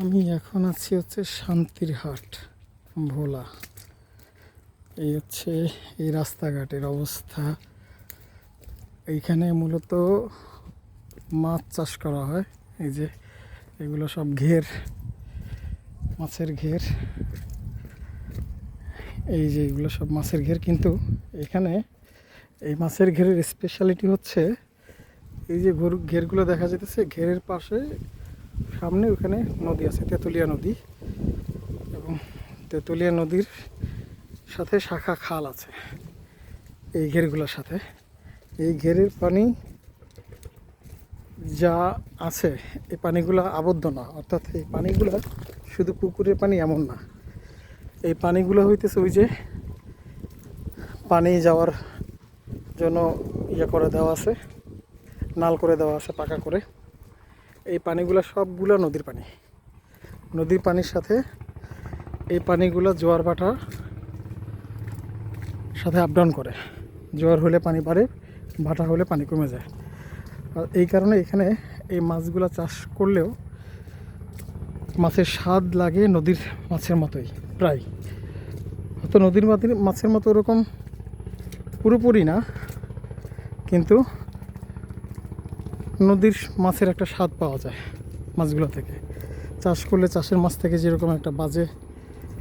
আমি এখন আছি শান্তির হাট ভোলা। এই এই রাস্তাঘাটের অবস্থা। এইখানে মূলত মাছ চাষ করা হয়। এই যে এগুলো সব ঘের, মাছের ঘের। এই যে এগুলো সব মাছের ঘের, কিন্তু এখানে এই মাছের ঘেরের স্পেশালিটি হচ্ছে এই যে ঘেরগুলো দেখা যেতেছে, ঘেরের পাশে সামনে ওখানে নদী আছে, তেঁতুলিয়া নদী, এবং তেঁতুলিয়া নদীর সাথে শাখা খাল আছে এই ঘেরগুলোর সাথে। এই ঘেরের পানি যা আছে, এই পানিগুলো আবদ্ধ না, অর্থাৎ এই পানিগুলো শুধু পুকুরের পানি এমন না। এই পানিগুলো হইতেছে ওই যে পানি যাওয়ার জন্য করে দেওয়া আছে, নাল করে দেওয়া আছে পাকা করে। এই পানিগুলো সবগুলো নদীর পানি। নদীর পানির সাথে এই পানিগুলো জোয়ার ভাটার সাথে আপ ডাউন করে। জোয়ার হলে পানি বাড়ে, ভাটা হলে পানি কমে যায়। আর এই কারণে এখানে এই মাছগুলো চাষ করলেও মাছের স্বাদ লাগে নদীর মাছের মতোই প্রায়। হয়তো নদীর মাছের মতো ওরকম পুরোপুরি না, কিন্তু নদীর মাছের একটা স্বাদ পাওয়া যায় মাছগুলো থেকে। চাষ করলে চাষের মাছ থেকে যেরকম একটা বাজে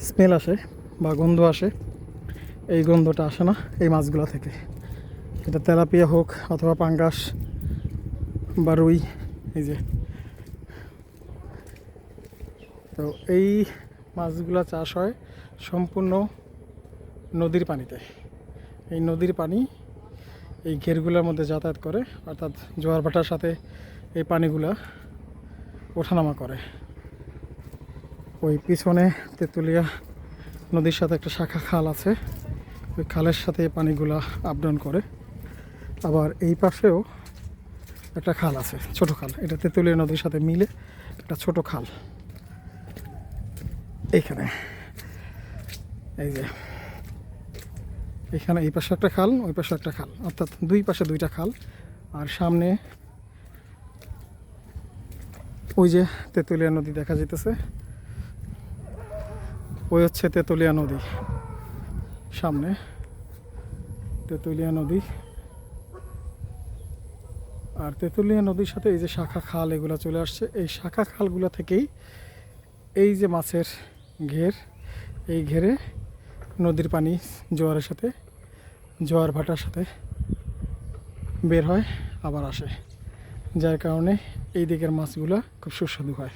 স্মেল আসে বা গন্ধ আসে, এই গন্ধটা আসে না এই মাছগুলো থেকে। এটা তেলাপিয়া হোক অথবা পাঙ্গাস বা রুই। এই যে তো এই মাছগুলো চাষ হয় সম্পূর্ণ নদীর পানিতে। এই নদীর পানি এই ঘেরগুলোর মধ্যে যাতায়াত করে, অর্থাৎ জোয়ার ভাটার সাথে এই পানিগুলা ওঠানামা করে। ওই পিছনে তেঁতুলিয়া নদীর সাথে একটা শাখা খাল আছে, ওই খালের সাথে এই পানিগুলা আপ ডাউন করে। আবার এই পাশেও একটা খাল আছে, ছোট খাল। এটা তেঁতুলিয়া নদীর সাথে মিলে একটা ছোট খাল এইখানে। এই যে এখানে এই পাশে একটা খাল, ওই পাশে একটা খাল, অর্থাৎ দুই পাশে দুইটা খাল। আর সামনে ওই যে তেঁতুলিয়া নদী দেখা যেতেছে, ওই তেঁতুলিয়া নদী। সামনে তেঁতুলিয়া নদী, আর তেঁতুলিয়া নদীর সাথে এই যে শাখা খাল এগুলো চলে আসছে। এই শাখা খালগুলো থেকেই এই যে মাছের ঘের, এই ঘেরে নদীর পানি জোয়ারের সাথে, জোয়ার ভাটার সাথে বের হয় আবার আসে, যার কারণে এই দিকের মাছগুলো খুব সুস্বাদু হয়।